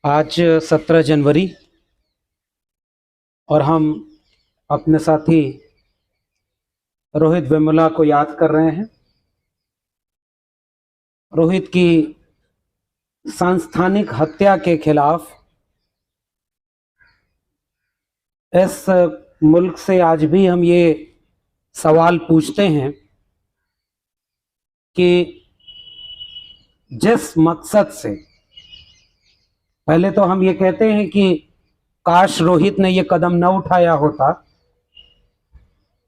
आज 17 जनवरी और हम अपने साथी रोहित वेमुला को याद कर रहे हैं। रोहित की सांस्थानिक हत्या के खिलाफ इस मुल्क से आज भी हम ये सवाल पूछते हैं कि जिस मकसद से, पहले तो हम ये कहते हैं कि काश रोहित ने ये कदम न उठाया होता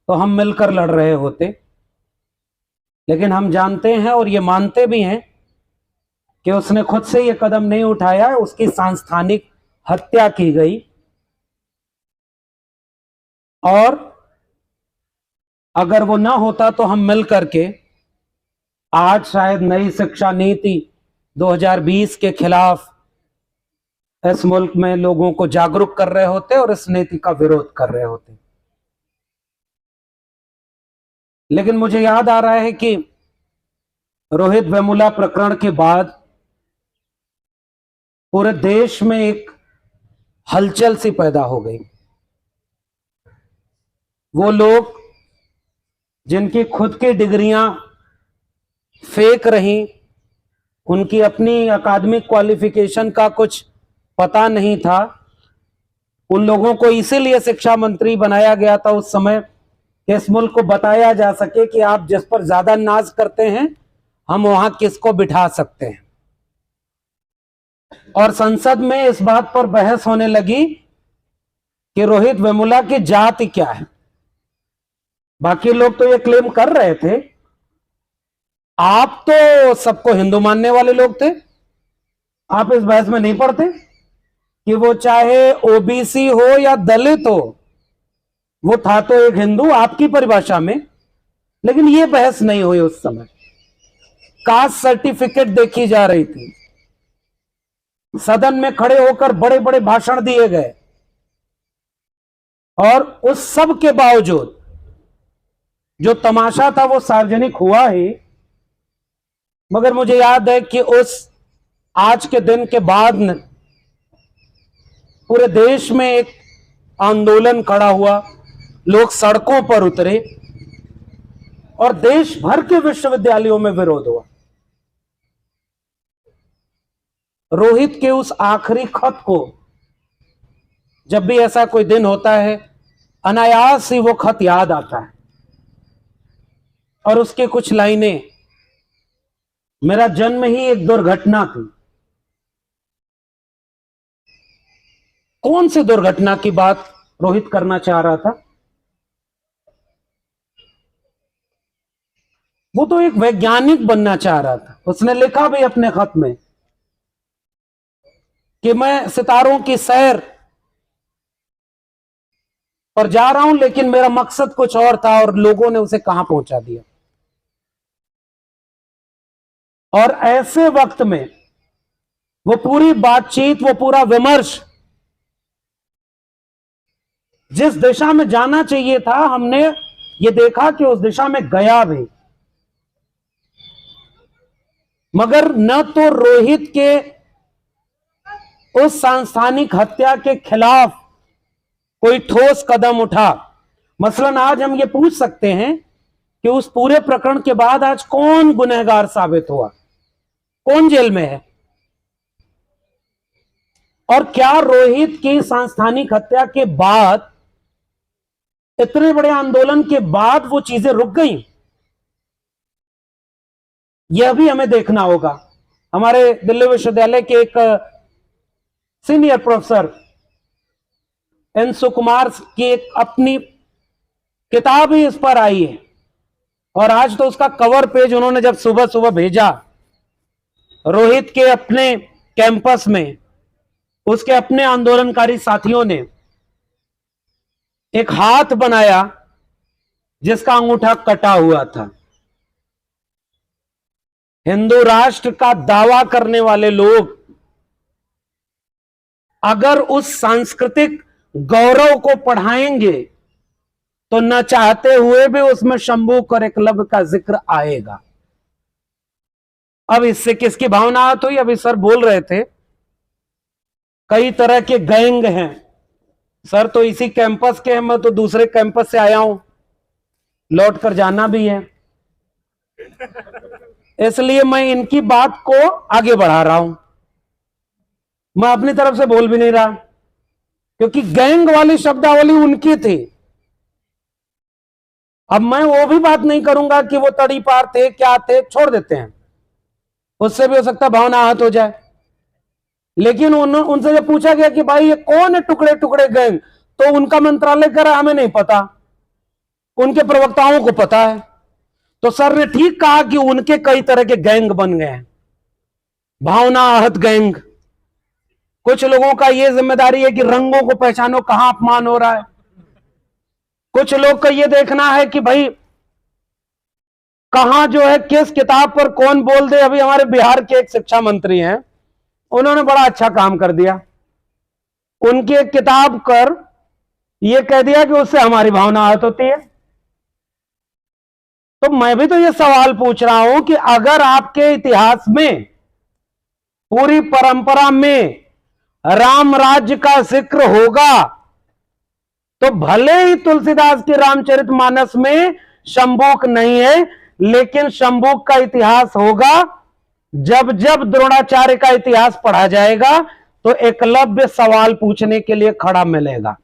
तो हम मिलकर लड़ रहे होते, लेकिन हम जानते हैं और ये मानते भी हैं कि उसने खुद से ये कदम नहीं उठाया, उसकी सांस्थानिक हत्या की गई। और अगर वो ना होता तो हम मिल करके आज शायद नई शिक्षा नीति 2020 के खिलाफ इस मुल्क में लोगों को जागरूक कर रहे होते और इस नीति का विरोध कर रहे होते। लेकिन मुझे याद आ रहा है कि रोहित वेमुला प्रकरण के बाद पूरे देश में एक हलचल सी पैदा हो गई। वो लोग जिनकी खुद की डिग्रियां फेक रही, उनकी अपनी अकादमिक क्वालिफिकेशन का कुछ पता नहीं था, उन लोगों को इसीलिए शिक्षा मंत्री बनाया गया था उस समय कि इस मुल्क को बताया जा सके कि आप जिस पर ज्यादा नाज करते हैं हम वहां किसको बिठा सकते हैं। और संसद में इस बात पर बहस होने लगी कि रोहित वेमुला की जाति क्या है। बाकी लोग तो ये क्लेम कर रहे थे, आप तो सबको हिंदू मानने वाले लोग थे, आप इस बहस में नहीं पड़ते कि वो चाहे ओबीसी हो या दलित हो, वो था तो एक हिंदू आपकी परिभाषा में। लेकिन ये बहस नहीं हुई उस समय। कास्ट सर्टिफिकेट देखी जा रही थी, सदन में खड़े होकर बड़े बड़े भाषण दिए गए, और उस सब के बावजूद जो तमाशा था वो सार्वजनिक हुआ ही। मगर मुझे याद है कि उस आज के दिन के बाद पूरे देश में एक आंदोलन खड़ा हुआ, लोग सड़कों पर उतरे और देश भर के विश्वविद्यालयों में विरोध हुआ। रोहित के उस आखिरी खत को, जब भी ऐसा कोई दिन होता है, अनायास ही वो खत याद आता है और उसके कुछ लाइनें, मेरा जन्म ही एक दुर्घटना थी। कौन सी दुर्घटना की बात रोहित करना चाह रहा था? वो तो एक वैज्ञानिक बनना चाह रहा था। उसने लिखा भी अपने खत में कि मैं सितारों की सैर पर जा रहा हूं, लेकिन मेरा मकसद कुछ और था और लोगों ने उसे कहां पहुंचा दिया। और ऐसे वक्त में वो पूरी बातचीत, वो पूरा विमर्श जिस दिशा में जाना चाहिए था, हमने ये देखा कि उस दिशा में गया भी। मगर न तो रोहित के उस सांस्थानिक हत्या के खिलाफ कोई ठोस कदम उठा। मसलन आज हम ये पूछ सकते हैं कि उस पूरे प्रकरण के बाद आज कौन गुनहगार साबित हुआ, कौन जेल में है, और क्या रोहित की सांस्थानिक हत्या के बाद, इतने बड़े आंदोलन के बाद, वो चीजें रुक गई? यह भी हमें देखना होगा। हमारे दिल्ली विश्वविद्यालय के एक सीनियर प्रोफेसर एन सुकुमार की एक अपनी किताब ही इस पर आई है, और आज तो उसका कवर पेज उन्होंने जब सुबह सुबह भेजा, रोहित के अपने कैंपस में उसके अपने आंदोलनकारी साथियों ने एक हाथ बनाया जिसका अंगूठा कटा हुआ था। हिंदू राष्ट्र का दावा करने वाले लोग अगर उस सांस्कृतिक गौरव को पढ़ाएंगे तो न चाहते हुए भी उसमें शंभुक और एकलव्य का जिक्र आएगा। अब इससे किसकी भावना हुई? अभी सर बोल रहे थे कई तरह के गैंग हैं। सर तो इसी कैंपस के हैं, मैं तो दूसरे कैंपस से आया हूं, लौट कर जाना भी है, इसलिए मैं इनकी बात को आगे बढ़ा रहा हूं। मैं अपनी तरफ से बोल भी नहीं रहा, क्योंकि गैंग वाली शब्दावली उनकी थी। अब मैं वो भी बात नहीं करूंगा कि वो तड़ी पार थे, क्या थे, छोड़ देते हैं, उससे भी हो सकता भावना आहत हो जाए। लेकिन उनसे जब पूछा गया कि भाई ये कौन है टुकड़े टुकड़े गैंग, तो उनका मंत्रालय कह रहा हमें नहीं पता, उनके प्रवक्ताओं को पता है। तो सर ने ठीक कहा कि उनके कई तरह के गैंग बन गए हैं, भावना आहत गैंग। कुछ लोगों का यह जिम्मेदारी है कि रंगों को पहचानो, कहां अपमान हो रहा है। कुछ लोग का यह देखना है कि भाई कहां जो है किस किताब पर कौन बोल दे। अभी हमारे बिहार के एक शिक्षा मंत्री हैं, उन्होंने बड़ा अच्छा काम कर दिया। उनकी एक किताब पर यह कह दिया कि उससे हमारी भावना आहत होती है। तो मैं भी तो यह सवाल पूछ रहा हूं कि अगर आपके इतिहास में, पूरी परंपरा में राम राज्य का जिक्र होगा, तो भले ही तुलसीदास के रामचरितमानस में शंभूक नहीं है, लेकिन शंभूक का इतिहास होगा। जब जब द्रोणाचार्य का इतिहास पढ़ा जाएगा तो एकलव्य सवाल पूछने के लिए खड़ा मिलेगा,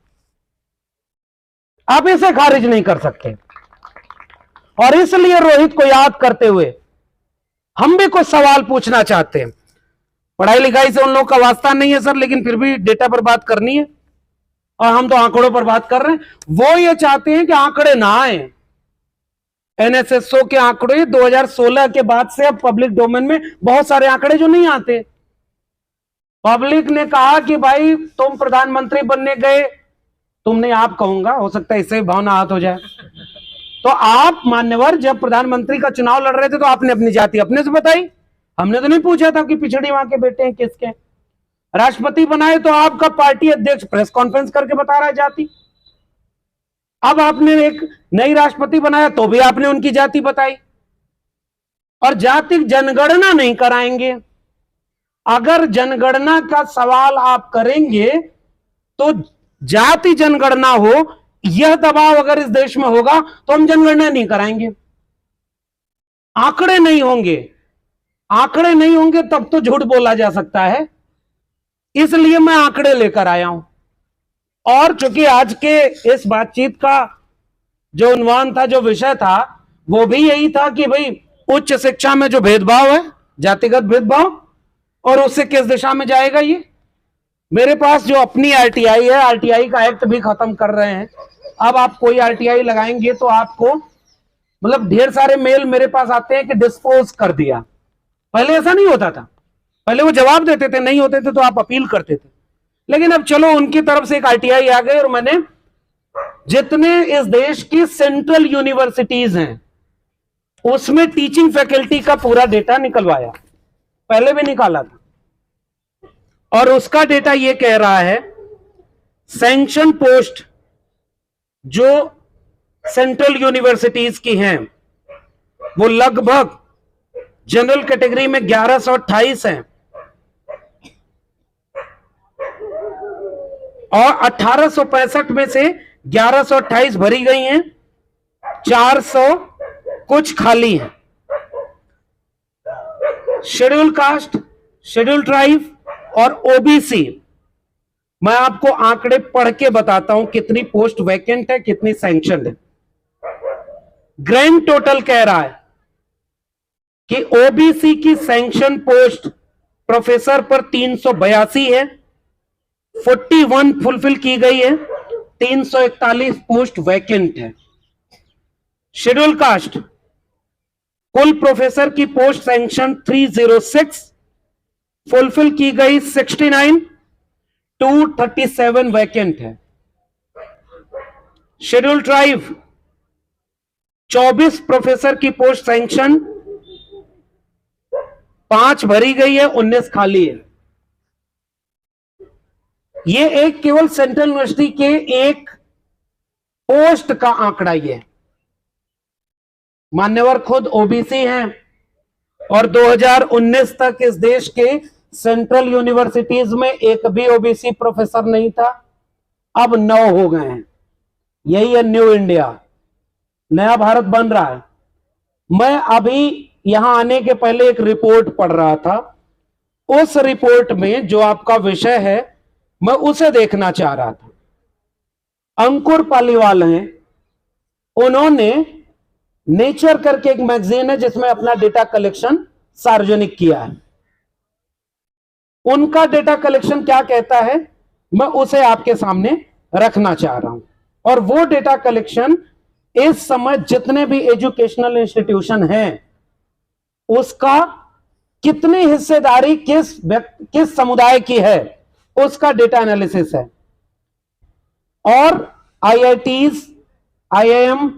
आप इसे खारिज नहीं कर सकते। और इसलिए रोहित को याद करते हुए हम भी कुछ सवाल पूछना चाहते हैं। पढ़ाई लिखाई से उन लोगों का वास्ता नहीं है सर, लेकिन फिर भी डेटा पर बात करनी है, और हम तो आंकड़ों पर बात कर रहे हैं। वो ये चाहते हैं कि आंकड़े ना आए। एनएसएसओ के आंकड़े 2016 के बाद से अब पब्लिक डोमेन में बहुत सारे आंकड़े जो नहीं आते। पब्लिक ने कहा कि भाई तुम प्रधानमंत्री बनने गए, तुमने आप कहूंगा, हो सकता है इससे भावना आहत हो जाए। तो आप मान्यवर जब प्रधानमंत्री का चुनाव लड़ रहे थे तो आपने अपनी जाति अपने से बताई, हमने तो नहीं पूछा था कि पिछड़ी मां के बेटे हैं किसके। राष्ट्रपति बनाए तो आपका पार्टी अध्यक्ष प्रेस कॉन्फ्रेंस करके बता रहा है जाति। अब आपने एक नई राष्ट्रपति बनाया तो भी आपने उनकी जाति बताई। और जाति जनगणना नहीं कराएंगे। अगर जनगणना का सवाल आप करेंगे तो जाति जनगणना हो, यह दबाव अगर इस देश में होगा तो हम जनगणना नहीं कराएंगे। आंकड़े नहीं होंगे, आंकड़े नहीं होंगे तब तो झूठ बोला जा सकता है, इसलिए मैं आंकड़े लेकर आया हूं। और चूंकि आज के इस बातचीत का जो उन्वान था, जो विषय था, वो भी यही था कि भाई उच्च शिक्षा में जो भेदभाव है, जातिगत भेदभाव, और उससे किस दिशा में जाएगा ये। मेरे पास जो अपनी आरटीआई है, आरटीआई का एक्ट भी खत्म कर रहे हैं। अब आप कोई आरटीआई लगाएंगे तो आपको मतलब ढेर सारे मेल मेरे पास आते हैं कि डिस्पोज कर दिया। पहले ऐसा नहीं होता था, पहले वो जवाब देते थे, नहीं होते थे तो आप अपील करते थे। लेकिन अब चलो उनकी तरफ से एक आरटीआई आ गई, और मैंने जितने इस देश की सेंट्रल यूनिवर्सिटीज हैं उसमें टीचिंग फैकल्टी का पूरा डेटा निकलवाया, पहले भी निकाला था। और उसका डेटा यह कह रहा है सैंक्शन पोस्ट जो सेंट्रल यूनिवर्सिटीज की हैं वो लगभग जनरल कैटेगरी में 1128 हैं, और 1865 में से 1128 भरी गई हैं, 400 कुछ खाली हैं। शेड्यूल कास्ट, शेड्यूल ट्राइब और ओबीसी, मैं आपको आंकड़े पढ़ के बताता हूं कितनी पोस्ट वैकेंट है, कितनी सैंक्शन है। ग्रैंड टोटल कह रहा है कि ओबीसी की सैंक्शन पोस्ट प्रोफेसर पर 382 है, 41 फुलफिल की गई है, 341 पोस्ट वैकेंट है। शेड्यूल कास्ट कुल प्रोफेसर की पोस्ट सैंक्शन 306, फुलफिल की गई 69, 237 वैकेंट है। शेड्यूल ट्राइब 24 प्रोफेसर की पोस्ट सैंक्शन, 5 भरी गई है, 19 खाली है। यह एक केवल सेंट्रल यूनिवर्सिटी के एक पोस्ट का आंकड़ा ही है। मान्यवर खुद ओबीसी हैं, और 2019 तक इस देश के सेंट्रल यूनिवर्सिटीज में एक भी ओबीसी प्रोफेसर नहीं था, अब 9 हो गए हैं। यही है न्यू इंडिया, नया भारत बन रहा है। मैं अभी यहां आने के पहले एक रिपोर्ट पढ़ रहा था, उस रिपोर्ट में जो आपका विषय है मैं उसे देखना चाह रहा था। अंकुर पालीवाल हैं, उन्होंने नेचर करके एक मैगजीन है जिसमें अपना डेटा कलेक्शन सार्वजनिक किया है। उनका डेटा कलेक्शन क्या कहता है मैं उसे आपके सामने रखना चाह रहा हूं। और वो डेटा कलेक्शन इस समय जितने भी एजुकेशनल इंस्टीट्यूशन हैं उसका कितनी हिस्सेदारी किस समुदाय की है उसका डेटा एनालिसिस है। और आईआईटीज, आईआईएम,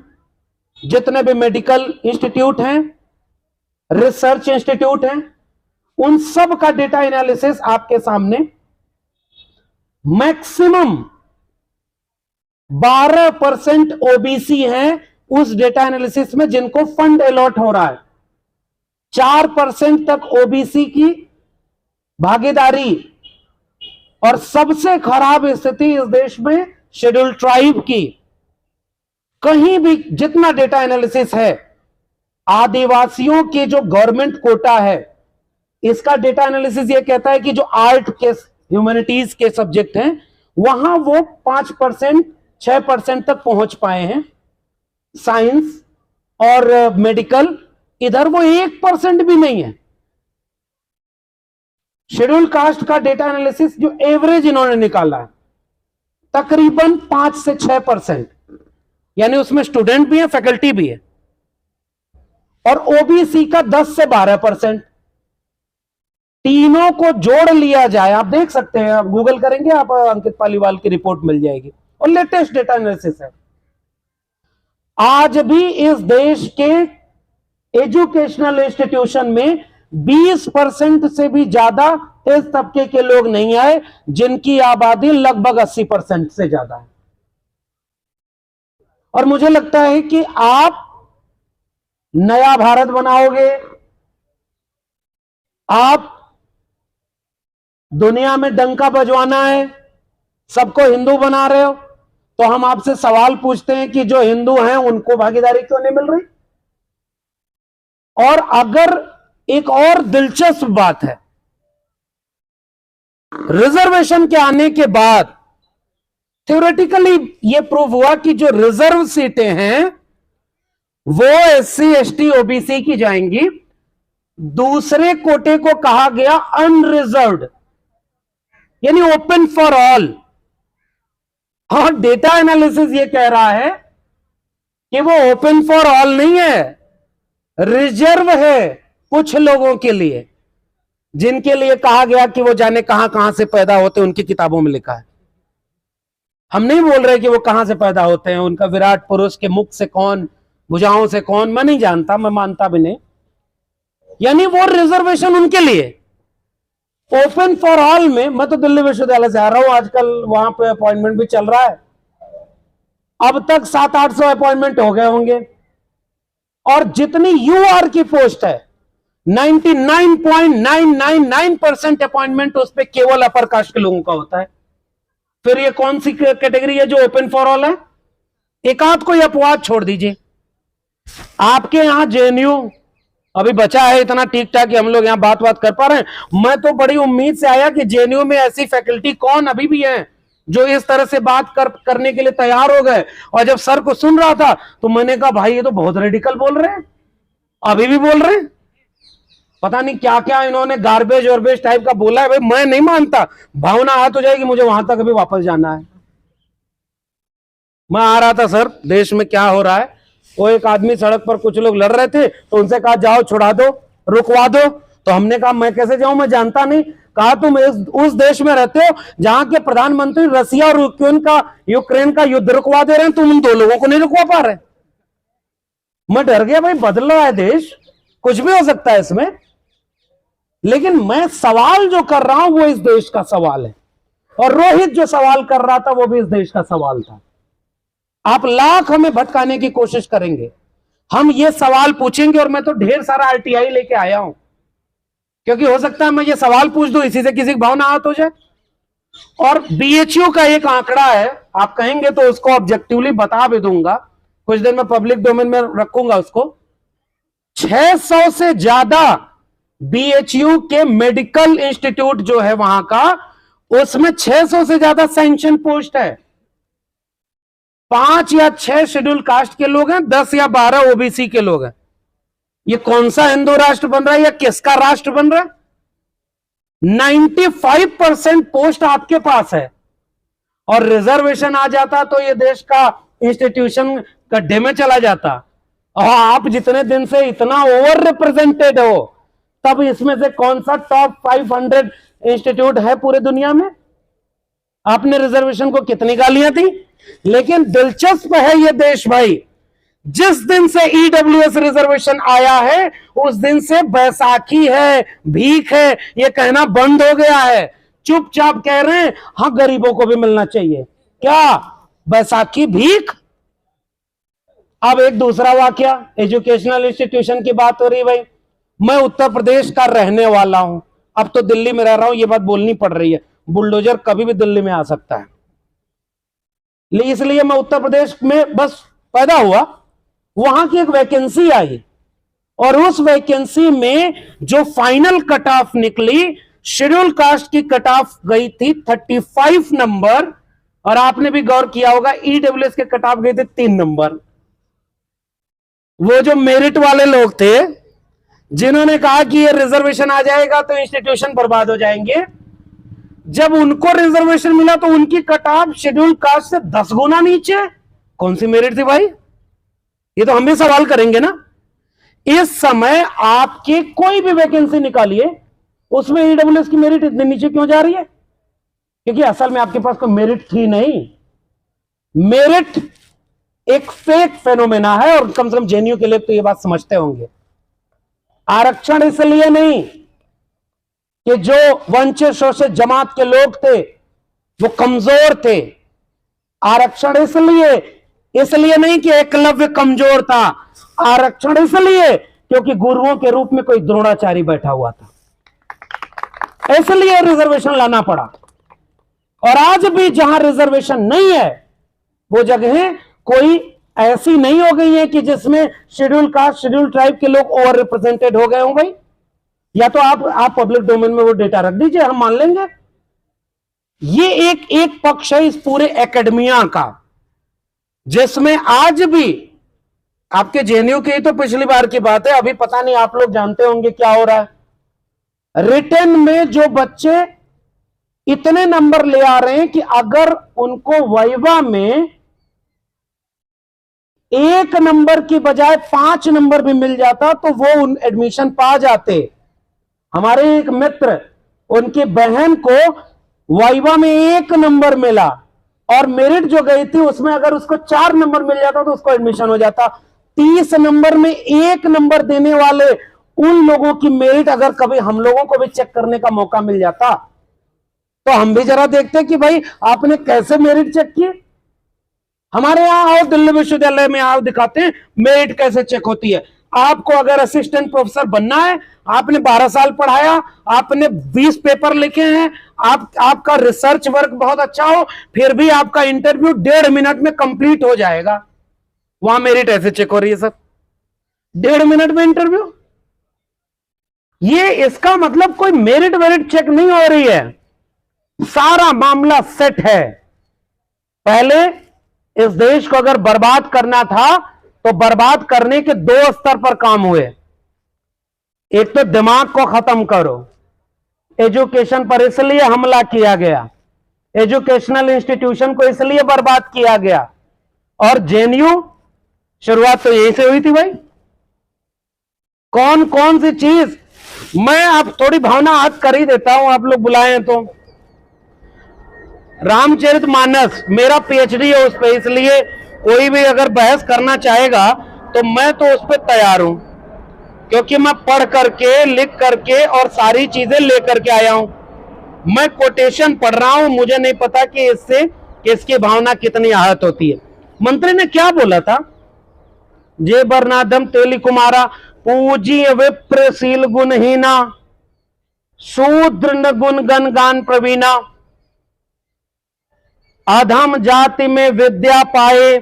जितने भी मेडिकल इंस्टीट्यूट हैं, रिसर्च इंस्टीट्यूट हैं, उन सब का डेटा एनालिसिस आपके सामने। मैक्सिमम 12% ओबीसी हैं उस डेटा एनालिसिस में जिनको फंड अलॉट हो रहा है। 4% तक ओबीसी की भागीदारी। और सबसे खराब स्थिति इस देश में शेड्यूल ट्राइब की। कहीं भी जितना डेटा एनालिसिस है, आदिवासियों के जो गवर्नमेंट कोटा है, इसका डेटा एनालिसिस यह कहता है कि जो आर्ट के, ह्यूमैनिटीज के सब्जेक्ट हैं वहां वो 5%, 6% तक पहुंच पाए हैं। साइंस और मेडिकल, इधर वो 1% भी नहीं है। शेड्यूल कास्ट का डेटा एनालिसिस जो एवरेज इन्होंने निकाला है तकरीबन 5 से 6%, यानी उसमें स्टूडेंट भी है, फैकल्टी भी है। और ओबीसी का 10 से 12%। तीनों को जोड़ लिया जाए, आप देख सकते हैं, आप गूगल करेंगे, आप अंकित पालीवाल की रिपोर्ट मिल जाएगी और लेटेस्ट डेटा एनालिसिस है। आज भी इस देश के एजुकेशनल इंस्टीट्यूशन में 20% से भी ज्यादा इस तबके के लोग नहीं आए जिनकी आबादी लगभग 80% से ज्यादा है। और मुझे लगता है कि आप नया भारत बनाओगे, आप दुनिया में डंका बजवाना है, सबको हिंदू बना रहे हो, तो हम आपसे सवाल पूछते हैं कि जो हिंदू हैं उनको भागीदारी क्यों नहीं मिल रही। और अगर एक और दिलचस्प बात है, रिजर्वेशन के आने के बाद थ्योरेटिकली यह प्रूव हुआ कि जो रिजर्व सीटें हैं वो एससी, एसटी, ओबीसी की जाएंगी। दूसरे कोटे को कहा गया अनरिजर्व्ड, यानी ओपन फॉर ऑल। और डेटा एनालिसिस यह कह रहा है कि वो ओपन फॉर ऑल नहीं है, रिजर्व है कुछ लोगों के लिए, जिनके लिए कहा गया कि वो जाने कहां कहां से पैदा होते, उनकी किताबों में लिखा है। हम नहीं बोल रहे कि वो कहां से पैदा होते हैं, उनका विराट पुरुष के मुख से कौन, भुजाओं से कौन, मैं नहीं जानता, मैं मानता भी नहीं। यानी वो रिजर्वेशन उनके लिए। ओपन फॉर ऑल में, मैं तो दिल्ली विश्वविद्यालय से आ रहा हूं, आजकल वहां पे अपॉइंटमेंट भी चल रहा है। अब तक 700-800 अपॉइंटमेंट हो गए होंगे। और जितनी यूआर की पोस्ट है 99.999% अपॉइंटमेंट उस पर केवल अपर कास्ट के लोगों का होता है। फिर ये कौन सी कैटेगरी है जो ओपन फॉर ऑल है? एक आध कोई अपवाद छोड़ दीजिए। आपके यहां जेएनयू अभी बचा है इतना ठीक ठाक कि हम लोग यहां बात कर पा रहे हैं। मैं तो बड़ी उम्मीद से आया कि जेएनयू में ऐसी फैकल्टी कौन अभी भी है जो इस तरह से बात करने के लिए तैयार हो गए। और जब सर को सुन रहा था तो मैंने कहा भाई ये तो बहुत रेडिकल बोल रहे हैं, अभी भी बोल रहे हैं। पता नहीं क्या क्या इन्होंने गार्बेज वॉर्बेज टाइप का बोला है। भाई मैं नहीं मानता, भावना हाथ हो जाएगी, मुझे वहां तक अभी वापस जाना है। मैं आ रहा था सर, देश में क्या हो रहा है। वो एक आदमी सड़क पर, कुछ लोग लड़ रहे थे तो उनसे कहा जाओ छुड़ा दो, रुकवा दो। तो हमने कहा मैं कैसे जाऊं, मैं जानता नहीं। कहा तुम उस देश में रहते हो जहां के प्रधानमंत्री रसिया और यूक्रेन का युद्ध रुकवा दे रहे हैं, तुम उन दो लोगों को नहीं रुकवा पा रहे। मैं डर गया, भाई बदल रहा है देश, कुछ भी हो सकता है इसमें। लेकिन मैं सवाल जो कर रहा हूं वो इस देश का सवाल है, और रोहित जो सवाल कर रहा था वो भी इस देश का सवाल था। आप लाख हमें भटकाने की कोशिश करेंगे, हम ये सवाल पूछेंगे। और मैं तो ढेर सारा आरटीआई लेके आया हूं, क्योंकि हो सकता है मैं ये सवाल पूछ दूं, इसी से किसी की भावना आहत हो जाए। और बीएचयू का एक आंकड़ा है, आप कहेंगे तो उसको ऑब्जेक्टिवली बता भी दूंगा, कुछ दिन में पब्लिक डोमेन में रखूंगा उसको। 600 से ज्यादा बीएचयू के मेडिकल इंस्टीट्यूट जो है वहां का, उसमें 600 से ज्यादा सैंक्शन पोस्ट है। 5 या 6 शेड्यूल कास्ट के लोग हैं, 10 या 12 ओबीसी के लोग हैं। ये कौन सा हिंदू राष्ट्र बन रहा है या किसका राष्ट्र बन रहा है? 95% पोस्ट आपके पास है, और रिजर्वेशन आ जाता तो ये देश का इंस्टीट्यूशन गड्ढे में चला जाता। और आप जितने दिन से इतना ओवर रिप्रेजेंटेड हो, तब इसमें से कौन सा टॉप 500 इंस्टीट्यूट है पूरे दुनिया में? आपने रिजर्वेशन को कितनी गालियां दी। लेकिन दिलचस्प है ये देश भाई, जिस दिन से ईडब्ल्यूएस रिजर्वेशन आया है उस दिन से बैसाखी है, भीख है, ये कहना बंद हो गया है। चुपचाप कह रहे हैं हाँ गरीबों को भी मिलना चाहिए। क्या बैसाखी, भीख? अब एक दूसरा वाकया, एजुकेशनल इंस्टीट्यूशन की बात हो रही भाई। मैं उत्तर प्रदेश का रहने वाला हूं, अब तो दिल्ली में रह रहा हूं, ये बात बोलनी पड़ रही है, बुलडोजर कभी भी दिल्ली में आ सकता है, इसलिए मैं उत्तर प्रदेश में बस पैदा हुआ। वहां की एक वैकेंसी आई, और उस वैकेंसी में जो फाइनल कट ऑफ निकली, शेड्यूल कास्ट की कट ऑफ गई थी 35 नंबर, और आपने भी गौर किया होगा ईडब्ल्यूएस के कट ऑफ गए थे 3 नंबर। वो जो मेरिट वाले लोग थे, जिन्होंने कहा कि ये रिजर्वेशन आ जाएगा तो इंस्टीट्यूशन बर्बाद हो जाएंगे, जब उनको रिजर्वेशन मिला तो उनकी कट ऑफ शेड्यूल कास्ट से 10 गुना नीचे। कौन सी मेरिट थी भाई? ये तो हम भी सवाल करेंगे ना। इस समय आपकी कोई भी वैकेंसी निकालिए, उसमें ईडब्ल्यूएस की मेरिट इतनी नीचे क्यों जा रही है? क्योंकि असल में आपके पास कोई मेरिट थी नहीं। मेरिट एक फेक फेनोमेना है, और कम से कम जेएनयू के लिए तो ये बात समझते होंगे। आरक्षण इसलिए नहीं कि जो वंचित शोषित जमात के लोग थे वो कमजोर थे। आरक्षण इसलिए नहीं कि एकलव्य कमजोर था। आरक्षण इसलिए क्योंकि गुरुओं के रूप में कोई द्रोणाचार्य बैठा हुआ था, इसलिए रिजर्वेशन लाना पड़ा। और आज भी जहां रिजर्वेशन नहीं है, वो जगहें कोई ऐसी नहीं हो गई है कि जिसमें शेड्यूल कास्ट, शेड्यूल ट्राइब के लोग ओवर रिप्रेजेंटेड हो गए हों भाई। या तो आप पब्लिक डोमेन में वो डेटा रख दीजिए, हम मान लेंगे। ये एक पक्ष है इस पूरे एकेडमिया का, जिसमें आज भी आपके जेएनयू की तो पिछली बार की बात है, अभी पता नहीं आप लोग जानते होंगे क्या हो रहा है। रिटन में जो बच्चे इतने नंबर ले आ रहे हैं कि अगर उनको वाइवा में 1 नंबर की बजाय 5 नंबर भी मिल जाता तो वो एडमिशन पा जाते। हमारे एक मित्र, उनकी बहन को वाइवा में 1 नंबर मिला, और मेरिट जो गई थी उसमें अगर उसको 4 नंबर मिल जाता तो उसको एडमिशन हो जाता। 30 नंबर में 1 नंबर देने वाले उन लोगों की मेरिट अगर कभी हम लोगों को भी चेक करने का मौका मिल जाता तो हम भी जरा देखते कि भाई आपने कैसे मेरिट चेक की। हमारे यहां आओ, दिल्ली विश्वविद्यालय में आओ, दिखाते हैं मेरिट कैसे चेक होती है। आपको अगर असिस्टेंट प्रोफेसर बनना है, आपने 12 साल पढ़ाया, आपने 20 पेपर लिखे हैं, आपका रिसर्च वर्क बहुत अच्छा हो, फिर भी आपका इंटरव्यू 1.5 मिनट में कंप्लीट हो जाएगा। वहां मेरिट ऐसे चेक हो रही है सर, 1.5 मिनट में इंटरव्यू। ये इसका मतलब कोई मेरिट वेरिट चेक नहीं हो रही है, सारा मामला सेट है। पहले इस देश को अगर बर्बाद करना था तो बर्बाद करने के 2 स्तर पर काम हुए। एक तो दिमाग को खत्म करो, एजुकेशन पर इसलिए हमला किया गया, एजुकेशनल इंस्टीट्यूशन को इसलिए बर्बाद किया गया। और जेएनयू शुरुआत तो यहीं से हुई थी भाई। कौन कौन सी चीज, मैं अब थोड़ी भावना हाथ कर ही देता हूं, आप लोग बुलाएं तो। रामचरितमानस मेरा पीएचडी है उस पर, इसलिए कोई भी अगर बहस करना चाहेगा तो मैं तो उस पर तैयार हूं, क्योंकि मैं पढ़ करके, लिख करके और सारी चीजें लेकर के आया हूं। मैं कोटेशन पढ़ रहा हूं, मुझे नहीं पता कि इससे किसकी भावना कितनी आहत होती है। मंत्री ने क्या बोला था? जे बरनादम तेली कुमारा पूजी विप्रशील गुणहीना, शूद्र न गुण गण गान प्रवीणा, अधम जाति में विद्या पाए,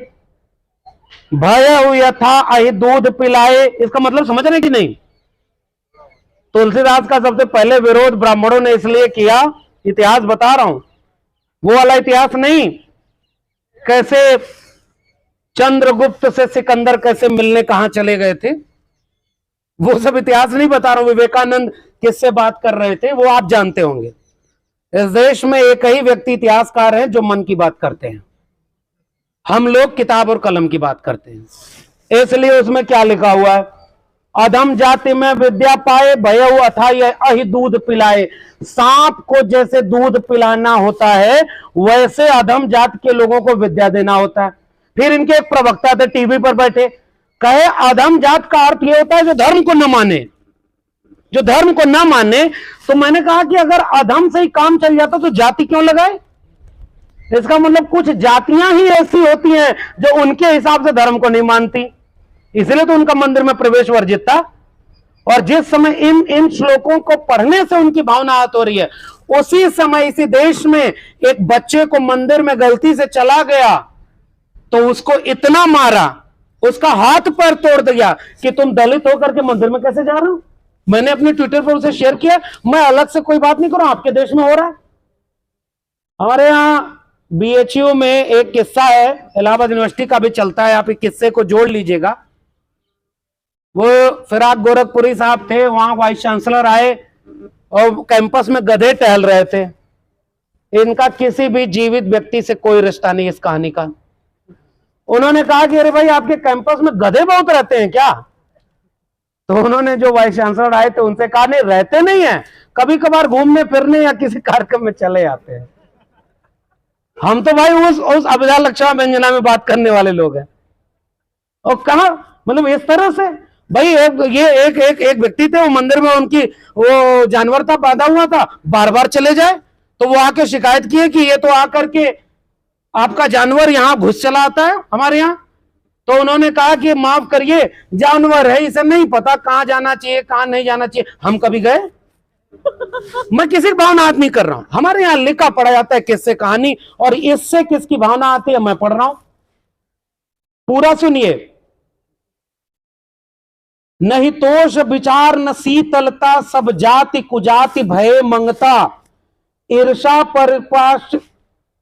भय यथा अहि दूध पिलाए। इसका मतलब समझ रहे कि नहीं? तुलसीदास का सबसे पहले विरोध ब्राह्मणों ने इसलिए किया, इतिहास बता रहा हूं, वो वाला इतिहास नहीं, कैसे चंद्रगुप्त से सिकंदर कैसे मिलने कहां चले गए थे, वो सब इतिहास नहीं बता रहा हूं। विवेकानंद किससे बात कर रहे थे वो आप जानते होंगे। इस देश में एक ही व्यक्ति इतिहासकार है जो मन की बात करते हैं, हम लोग किताब और कलम की बात करते हैं। इसलिए उसमें क्या लिखा हुआ है, अधम जाति में विद्या पाए, भयउ अथाई अहि दूध पिलाए। सांप को जैसे दूध पिलाना होता है वैसे अधम जाति के लोगों को विद्या देना होता है। फिर इनके एक प्रवक्ता थे टीवी पर बैठे, कहे अधम जात का अर्थ यह होता है जो धर्म को न माने, जो धर्म को न माने। तो मैंने कहा कि अगर अधम से ही काम चल जाता तो जाति क्यों लगाए? इसका मतलब कुछ जातियां ही ऐसी होती हैं जो उनके हिसाब से धर्म को नहीं मानती, इसलिए तो उनका मंदिर में प्रवेश वर्जित था। और जिस समय इन श्लोकों को पढ़ने से उनकी भावना आहत हो रही है, उसी समय इसी देश में एक बच्चे को मंदिर में गलती से चला गया तो उसको इतना मारा, उसका हाथ पैर तोड़ दिया कि तुम दलित होकर के मंदिर में कैसे जा रहे हो। मैंने अपने ट्विटर पर उसे शेयर किया, मैं अलग से कोई बात नहीं कर रहा हूं, आपके देश में हो रहा है। हमारे यहां बीएचयू में एक किस्सा है, इलाहाबाद यूनिवर्सिटी का भी चलता है, आप इस किस्से को जोड़ लीजिएगा। वो फिराक गोरखपुरी साहब थे, वहां वाइस चांसलर आए और कैंपस में गधे टहल रहे थे। इनका किसी भी जीवित व्यक्ति से कोई रिश्ता नहीं इस कहानी का। उन्होंने कहा कि अरे भाई आपके कैंपस में गधे बहुत रहते हैं क्या? तो उन्होंने जो वाइस चांसलर आए थे उनसे कहा नहीं रहते नहीं है, कभी कभार घूमने फिरने या किसी कार्यक्रम में चले आते हैं। हम तो भाई उस अभिधा लक्षणा व्यंजना में बात करने वाले लोग हैं। और कहा मतलब इस तरह से भाई एक व्यक्ति थे, वो मंदिर में उनकी वो जानवर था बांधा हुआ था, बार बार चले जाए तो वो आके शिकायत की है कि ये तो आकर के आपका जानवर यहां घुस चला आता है हमारे यहां। तो उन्होंने कहा कि माफ करिए जानवर है, इसे नहीं पता कहां जाना चाहिए कहां नहीं जाना चाहिए, हम कभी गए? मैं किसी की भावना नहीं कर रहा हूं, हमारे यहां लिखा पढ़ा जाता है किससे कहानी, और इससे किसकी भावना आती है मैं पढ़ रहा हूं, पूरा सुनिए। नहीं तोष विचार न शीतलता, सब जाति कुजाति भय मंगता, ईर्षा परिपाश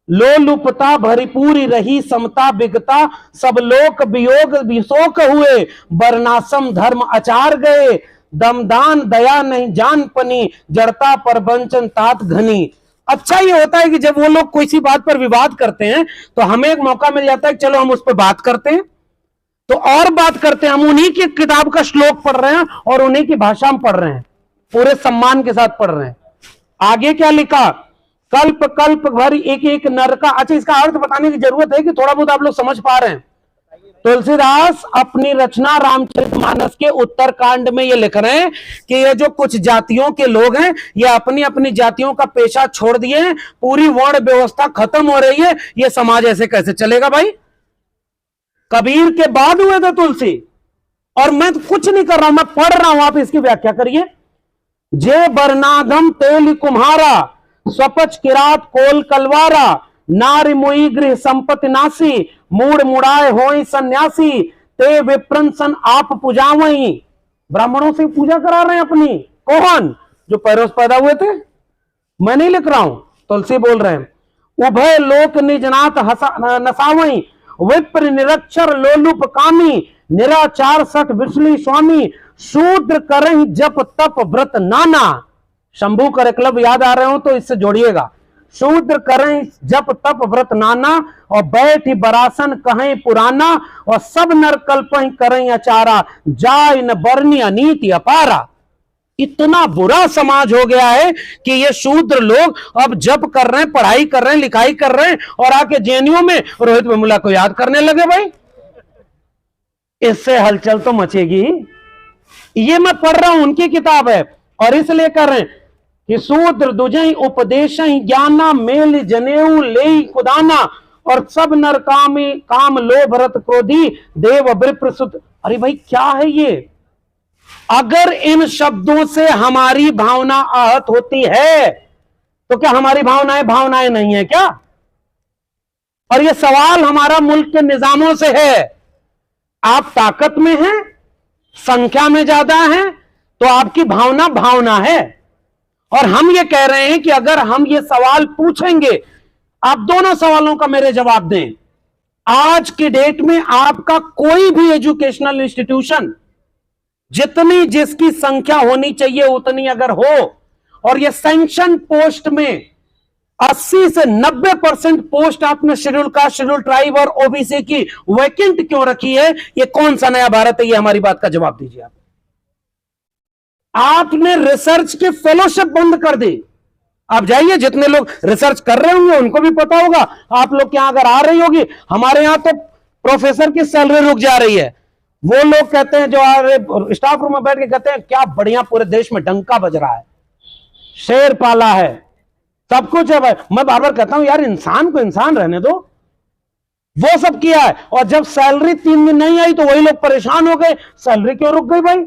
लोलुपता भरिपूरी रही समता बिगता, सब लोक वियोग विशोक हुए, वर्णाश्रम धर्म आचार गए, दमदान दया नहीं जान पनी, जड़ता पर वंचन तात घनी। अच्छा ये होता है कि जब वो लोग कोई सी बात पर विवाद करते हैं तो हमें एक मौका मिल जाता है कि चलो हम उस पर बात करते हैं, तो और बात करते हैं, हम उन्हीं की किताब का श्लोक पढ़ रहे हैं और उन्हीं की भाषा में पढ़ रहे हैं, पूरे सम्मान के साथ पढ़ रहे हैं। आगे क्या लिखा, कल्प कल्प भर एक एक नर का। अच्छा इसका अर्थ बताने की जरूरत है कि थोड़ा बहुत आप लोग समझ पा रहे हैं। तुलसीदास अपनी रचना रामचरितमानस के उत्तरकांड में ये लिख रहे हैं कि ये जो कुछ जातियों के लोग हैं ये अपनी अपनी जातियों का पेशा छोड़ दिए हैं, पूरी वर्ण व्यवस्था खत्म हो रही है, ये समाज ऐसे कैसे चलेगा भाई? कबीर के बाद हुए थे तुलसी, और मैं कुछ नहीं कर रहा हूं, मैं पढ़ रहा हूं, आप इसकी व्याख्या करिए। जे बरनाधम तेल कुम्हारा, स्वपच किरात कोल कलवारा, नारी मुई गृह संपत्ति नासी, मूड मुड़ाए होई सन्यासी, ते विप्रंसन आप पूजावई। ब्राह्मणों से पूजा करा रहे हैं अपनी, कौन? जो पैरों से पैदा हुए थे। मैं नहीं लिख रहा हूं, तुलसी बोल रहे हैं। उभय लोक निजनाथ नसावई, विप्र निरक्षर लोलुप कामी, निराचार सठ विषली स्वामी, शूद्र करहि जप तप व्रत नाना। शंभू कर क्लब याद आ रहे हो तो इससे जोड़िएगा। शूद्र करें जप तप व्रत नाना, और बैठी बरासन कहें पुराना, और सब नर कल्पहि करें अचारा, जाय न बरनी अनीति अपारा। इतना बुरा समाज हो गया है कि ये शूद्र लोग अब जप कर रहे हैं, पढ़ाई कर रहे हैं, लिखाई कर रहे हैं, और आके जेएनयू में रोहित वेमुला को याद करने लगे। भाई इससे हलचल तो मचेगी। ये मैं पढ़ रहा हूं, उनकी किताब है, और इसलिए कर रहे हैं कि शूद्र दुजई उपदेश ज्ञाना, मेल जनेऊ ले खुदाना, और सब नर काम लोभ रत क्रोधी, देव विप्र सुत। अरे भाई क्या है ये? अगर इन शब्दों से हमारी भावना आहत होती है तो क्या हमारी भावनाएं भावनाएं नहीं है क्या? और यह सवाल हमारा मुल्क के निजामों से है। आप ताकत में हैं, संख्या में ज्यादा हैं, तो आपकी भावना भावना है। और हम ये कह रहे हैं कि अगर हम ये सवाल पूछेंगे, आप दोनों सवालों का मेरे जवाब दें। आज की डेट में आपका कोई भी एजुकेशनल इंस्टीट्यूशन जितनी जिसकी संख्या होनी चाहिए उतनी अगर हो, और ये सैंक्शन पोस्ट में 80 से 90% पोस्ट आपने शेड्यूल कास्ट, शेड्यूल ट्राइब और ओबीसी की वैकेंट क्यों रखी है? ये कौन सा नया भारत है? ये हमारी बात का जवाब दीजिए आप। आपने रिसर्च के फेलोशिप बंद कर दी। आप जाइए, जितने लोग रिसर्च कर रहे होंगे उनको भी पता होगा। आप लोग के यहां अगर आ रही होगी, हमारे यहां तो प्रोफेसर की सैलरी रुक जा रही है। वो लोग कहते हैं, जो आ रहे स्टाफ रूम में बैठ के कहते हैं, क्या बढ़िया पूरे देश में डंका बज रहा है, शेर पाला है, सब कुछ है भाई। मैं बार बार कहता हूं यार, इंसान को इंसान रहने दो। वो सब किया है, और जब सैलरी 3 दिन नहीं आई तो वही लोग परेशान हो गए, सैलरी क्यों रुक गई भाई?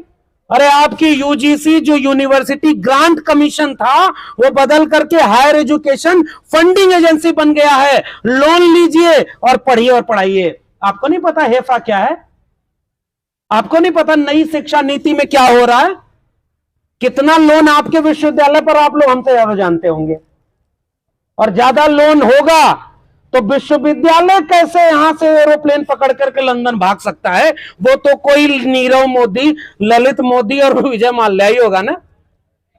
अरे आपकी यूजीसी जो यूनिवर्सिटी ग्रांट कमीशन था, वो बदल करके हायर एजुकेशन फंडिंग एजेंसी बन गया है। लोन लीजिए और पढ़िए और पढ़ाइए। आपको नहीं पता हेफा क्या है? आपको नहीं पता नई शिक्षा नीति में क्या हो रहा है? कितना लोन आपके विश्वविद्यालय पर आप लोग हमसे ज्यादा जानते होंगे। और ज्यादा लोन होगा तो विश्वविद्यालय कैसे यहां से एरोप्लेन पकड़ करके लंदन भाग सकता है? वो तो कोई नीरव मोदी, ललित मोदी और विजय माल्या ही होगा ना।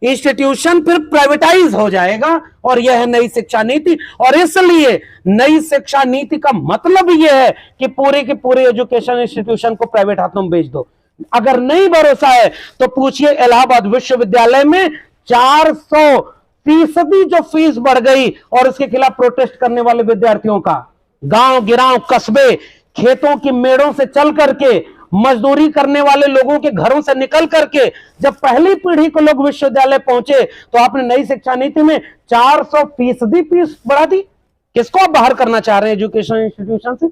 इंस्टीट्यूशन फिर प्राइवेटाइज हो जाएगा, और यह है नई शिक्षा नीति। और इसलिए नई शिक्षा नीति का मतलब यह है कि पूरे के पूरे एजुकेशन इंस्टीट्यूशन को प्राइवेट हाथों में बेच दो। अगर नहीं भरोसा है तो पूछिए, इलाहाबाद विश्वविद्यालय में 400% जो फीस बढ़ गई, और इसके खिलाफ प्रोटेस्ट करने वाले विद्यार्थियों का, गांव गिराव कस्बे खेतों की मेड़ों से चल करके, मजदूरी करने वाले लोगों के घरों से निकल करके जब पहली पीढ़ी को लोग विश्वविद्यालय पहुंचे, तो आपने नई शिक्षा नीति में 400% फीस बढ़ा दी। किसको आप बाहर करना चाह रहे हैं एजुकेशन इंस्टीट्यूशन से?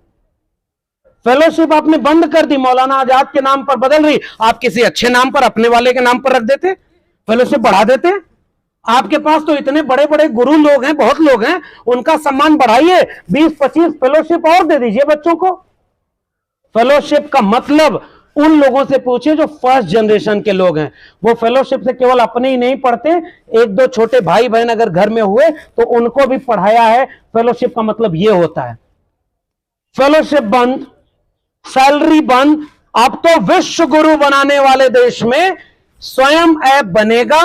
फेलोशिप आपने बंद कर दी, मौलाना आजाद के नाम पर बदल रही। आप किसी अच्छे नाम पर, अपने वाले के नाम पर रख देते, फेलोशिप बढ़ा देते। आपके पास तो इतने बड़े बड़े गुरु लोग हैं, बहुत लोग हैं, उनका सम्मान बढ़ाइए, 20-25 फेलोशिप और दे दीजिए बच्चों को। फेलोशिप का मतलब उन लोगों से पूछिए जो फर्स्ट जनरेशन के लोग हैं। वो फेलोशिप से केवल अपने ही नहीं पढ़ते, 1-2 छोटे भाई बहन अगर घर में हुए तो उनको भी पढ़ाया है। फेलोशिप का मतलब यह होता है। फेलोशिप बंद, सैलरी बंद। अब तो विश्व गुरु बनाने वाले देश में स्वयं ऐप बनेगा,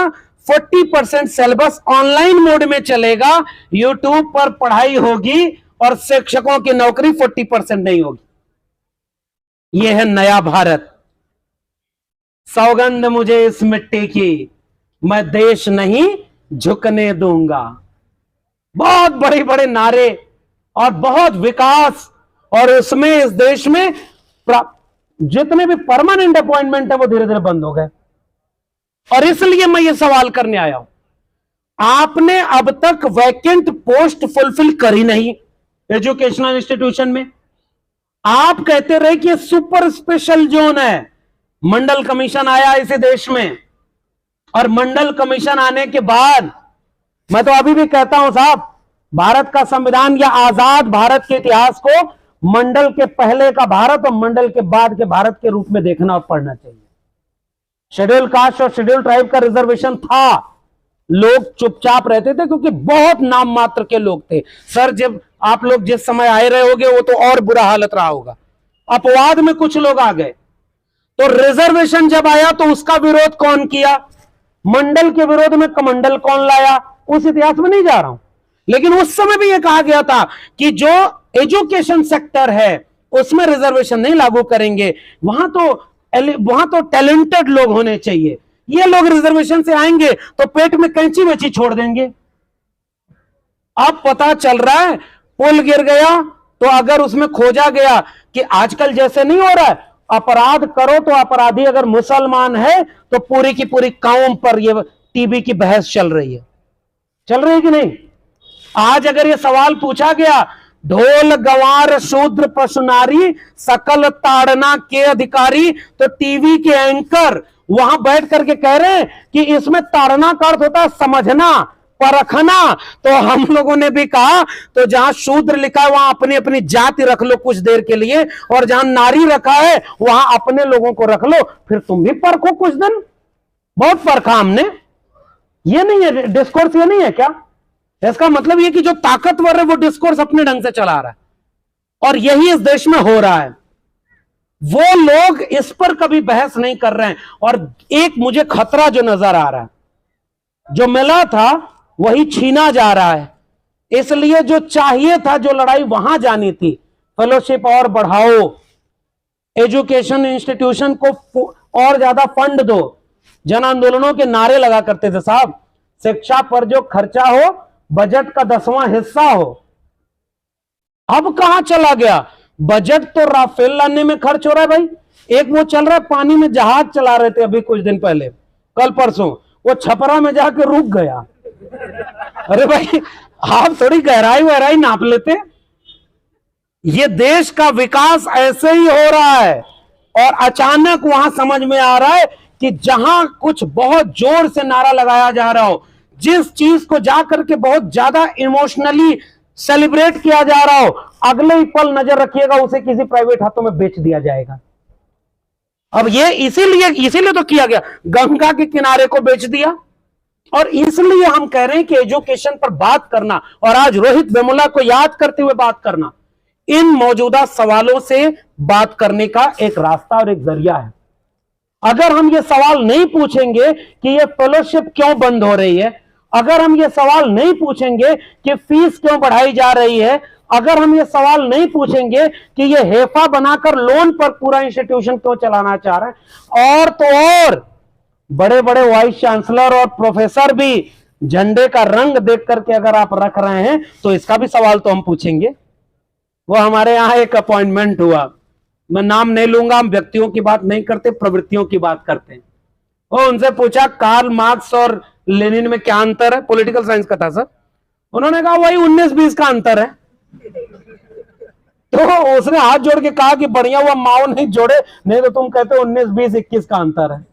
40% सिलेबस ऑनलाइन मोड में चलेगा, यूट्यूब पर पढ़ाई होगी, और शिक्षकों की नौकरी 40% नहीं होगी। यह है नया भारत। सौगंध मुझे इस मिट्टी की, मैं देश नहीं झुकने दूंगा। बहुत बड़े बड़े नारे और बहुत विकास, और इसमें इस देश में जितने भी परमानेंट अपॉइंटमेंट है वो धीरे धीरे बंद हो गए। और इसलिए मैं ये सवाल करने आया हूं, आपने अब तक वैकेंट पोस्ट फुलफिल करी नहीं एजुकेशनल इंस्टीट्यूशन में। आप कहते रहे कि सुपर स्पेशल जोन है। मंडल कमीशन आया इसी देश में, और मंडल कमीशन आने के बाद, मैं तो अभी भी कहता हूं साहब, भारत का संविधान या आजाद भारत के इतिहास को मंडल के पहले का भारत और मंडल के बाद के भारत के रूप में देखना और पढ़ना चाहिए। शेड्यूल कास्ट और शेड्यूल ट्राइब का रिजर्वेशन था, लोग चुपचाप रहते थे क्योंकि बहुत नाम मात्र के लोग थे। सर, जब आप लोग जिस समय आए रहे होगे वो तो और बुरा हालत रहा होगा, अपवाद में कुछ लोग आ गए। तो रिजर्वेशन जब आया तो उसका विरोध कौन किया? मंडल के विरोध में कमंडल कौन लाया? उस इतिहास में नहीं जा रहा हूं, लेकिन उस समय भी यह कहा गया था कि जो एजुकेशन सेक्टर है उसमें रिजर्वेशन नहीं लागू करेंगे, वहां तो टैलेंटेड लोग होने चाहिए। ये लोग रिजर्वेशन से आएंगे तो पेट में कैंची वेची छोड़ देंगे। अब पता चल रहा है पुल गिर गया तो अगर उसमें खोजा गया कि आजकल जैसे नहीं हो रहा है, अपराध करो तो अपराधी अगर मुसलमान है तो पूरी की पूरी कौम पर ये टीवी की बहस चल रही है कि नहीं? आज अगर ये सवाल पूछा गया, ढोल गंवार शूद्र पशु नारी सकल ताड़ना के अधिकारी, तो टीवी के एंकर वहां बैठ करके कह रहे हैं कि इसमें ताड़ना का अर्थ होता है समझना, परखना। तो हम लोगों ने भी कहा तो जहां शूद्र लिखा है वहां अपनी अपनी जाति रख लो कुछ देर के लिए, और जहां नारी रखा है वहां अपने लोगों को रख लो, फिर तुम भी परखो कुछ दिन। बहुत परखा हमने। ये नहीं है डिस्कोर्स, ये नहीं है क्या? इसका मतलब ये कि जो ताकतवर है वो डिस्कोर्स अपने ढंग से चला रहा है, और यही इस देश में हो रहा है। वो लोग इस पर कभी बहस नहीं कर रहे हैं। और एक मुझे खतरा जो नजर आ रहा है, जो मिला था वही छीना जा रहा है। इसलिए जो चाहिए था, जो लड़ाई वहां जानी थी, फेलोशिप और बढ़ाओ, एजुकेशन इंस्टीट्यूशन को और ज्यादा फंड दो। जन आंदोलनों के नारे लगा करते थे साहब, शिक्षा पर जो खर्चा हो बजट का 10वां हिस्सा हो। अब कहां चला गया? बजट तो राफेल लाने में खर्च हो रहा है भाई। एक वो चल रहा है, पानी में जहाज चला रहे थे अभी कुछ दिन पहले, कल परसों, वो छपरा में जाके रुक गया। अरे भाई आप थोड़ी गहराई वहराई नाप लेते। ये देश का विकास ऐसे ही हो रहा है, और अचानक वहां समझ में आ रहा है कि जहां कुछ बहुत जोर से नारा लगाया जा रहा हो, जिस चीज को जाकर के बहुत ज्यादा इमोशनली सेलिब्रेट किया जा रहा हो, अगले ही पल नजर रखिएगा उसे किसी प्राइवेट हाथों में बेच दिया जाएगा। अब ये इसीलिए तो किया गया, गंगा के किनारे को बेच दिया। और इसलिए हम कह रहे हैं कि एजुकेशन पर बात करना, और आज रोहित वेमुला को याद करते हुए बात करना, इन मौजूदा सवालों से बात करने का एक रास्ता और एक जरिया है। अगर हम ये सवाल नहीं पूछेंगे कि ये फेलोशिप क्यों बंद हो रही है, अगर हम ये सवाल नहीं पूछेंगे कि फीस क्यों बढ़ाई जा रही है, अगर हम ये सवाल नहीं पूछेंगे कि ये हेफा बनाकर लोन पर पूरा इंस्टीट्यूशन क्यों चलाना चाह रहे हैं, और तो और बड़े बड़े वाइस चांसलर और प्रोफेसर भी झंडे का रंग देख करके अगर आप रख रहे हैं, तो इसका भी सवाल तो हम पूछेंगे। वो हमारे यहां एक अपॉइंटमेंट हुआ, मैं नाम नहीं लूंगा, हम व्यक्तियों की बात नहीं करते, प्रवृत्तियों की बात करते हैं। वो उनसे पूछा कार्ल मार्क्स और लेनिन में क्या अंतर है, पॉलिटिकल साइंस का था सर। उन्होंने कहा वही 19-20 का अंतर है। तो उसने हाथ जोड़ के कहा कि बढ़िया हुआ माओ नहीं जोड़े, नहीं तो तुम कहते 19-20-21 का अंतर है।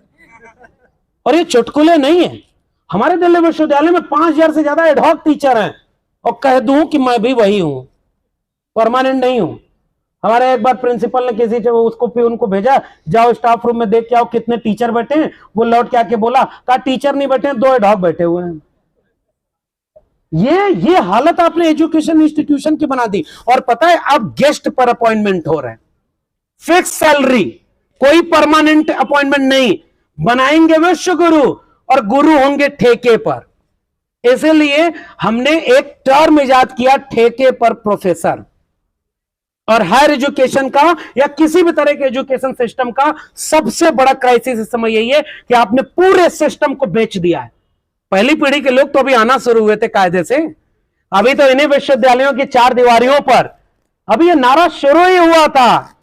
और ये चुटकुले नहीं है। हमारे दिल्ली विश्वविद्यालय में 5000 से ज्यादा एडहॉक टीचर हैं, और कह दूं कि मैं भी वही हूं, परमानेंट नहीं हूं। हमारे एक बार प्रिंसिपल ने किसी से उसको उनको भेजा, जाओ स्टाफ रूम में देख के आओ कितने टीचर बैठे हैं। वो लौट के आके बोला, कहा टीचर नहीं बैठे हैं, 2 एडहॉक बैठे हुए हैं। ये हालत आपने एजुकेशन इंस्टीट्यूशन की बना दी। और पता है अब गेस्ट पर अपॉइंटमेंट हो रहे हैं, फिक्स सैलरी, कोई परमानेंट अपॉइंटमेंट नहीं। बनाएंगे विश्व गुरु, और गुरु होंगे ठेके पर। इसलिए हमने एक टर्म इजाद किया, ठेके पर प्रोफेसर। और हायर एजुकेशन का या किसी भी तरह के एजुकेशन सिस्टम का सबसे बड़ा क्राइसिस इस समय यही है कि आपने पूरे सिस्टम को बेच दिया है। पहली पीढ़ी के लोग तो अभी आना शुरू हुए थे कायदे से, अभी तो इन्हीं विश्वविद्यालयों की 4 दीवारियों पर अभी ये नारा शुरू ही हुआ था,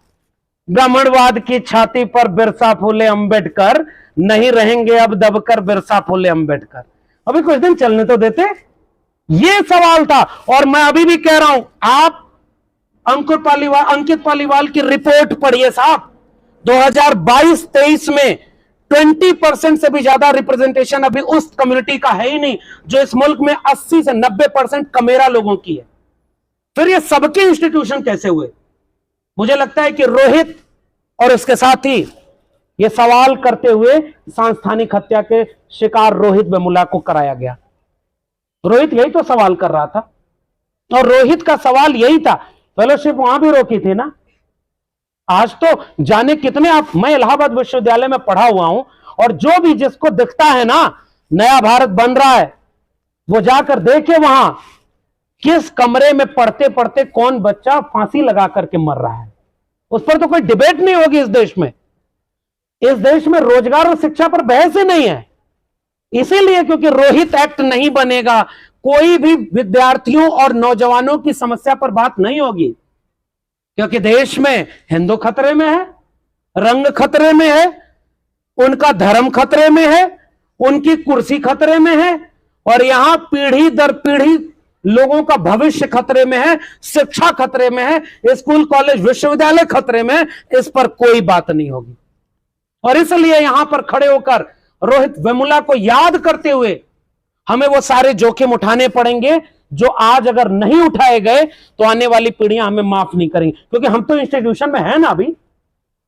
ब्राह्मणवाद की छाती पर बिरसा फूले अंबेडकर, नहीं रहेंगे अब दबकर बिरसा फूले अंबेडकर। अभी कुछ दिन चलने तो देते। ये सवाल था। और मैं अभी भी कह रहा हूं, आप अंकित पालीवाल की रिपोर्ट पढ़िए साहब। 2022-23 में 20% से भी ज्यादा रिप्रेजेंटेशन अभी उस कम्युनिटी का है ही नहीं जो इस मुल्क में 80 से 90% कमेरा लोगों की है। फिर ये सबके इंस्टीट्यूशन कैसे हुए? मुझे लगता है कि रोहित और इसके साथी ये सवाल करते हुए सांस्थानिक हत्या के शिकार रोहित वेमुला को कराया गया। रोहित यही तो सवाल कर रहा था, और रोहित का सवाल यही था। फेलोशिप वहां भी रोकी थी ना। आज तो जाने कितने मैं इलाहाबाद विश्वविद्यालय में पढ़ा हुआ हूं, और जो भी जिसको दिखता है ना नया भारत बन रहा है, वो जाकर देखे वहां किस कमरे में पढ़ते पढ़ते कौन बच्चा फांसी लगा करके मर रहा है। उस पर तो कोई डिबेट नहीं होगी इस देश में। इस देश में रोजगार और शिक्षा पर बहस ही नहीं है। इसीलिए क्योंकि रोहित एक्ट नहीं बनेगा, कोई भी विद्यार्थियों और नौजवानों की समस्या पर बात नहीं होगी। क्योंकि देश में हिंदू खतरे में है, रंग खतरे में है, उनका धर्म खतरे में है, उनकी कुर्सी खतरे में है, और यहां पीढ़ी दर पीढ़ी लोगों का भविष्य खतरे में है, शिक्षा खतरे में है, स्कूल कॉलेज विश्वविद्यालय खतरे में है। इस पर कोई बात नहीं होगी। और इसलिए यहां पर खड़े होकर रोहित वेमुला को याद करते हुए हमें वो सारे जोखिम उठाने पड़ेंगे जो आज अगर नहीं उठाए गए तो आने वाली पीढ़ियां हमें माफ नहीं करेंगी, क्योंकि हम तो इंस्टीट्यूशन में है ना, अभी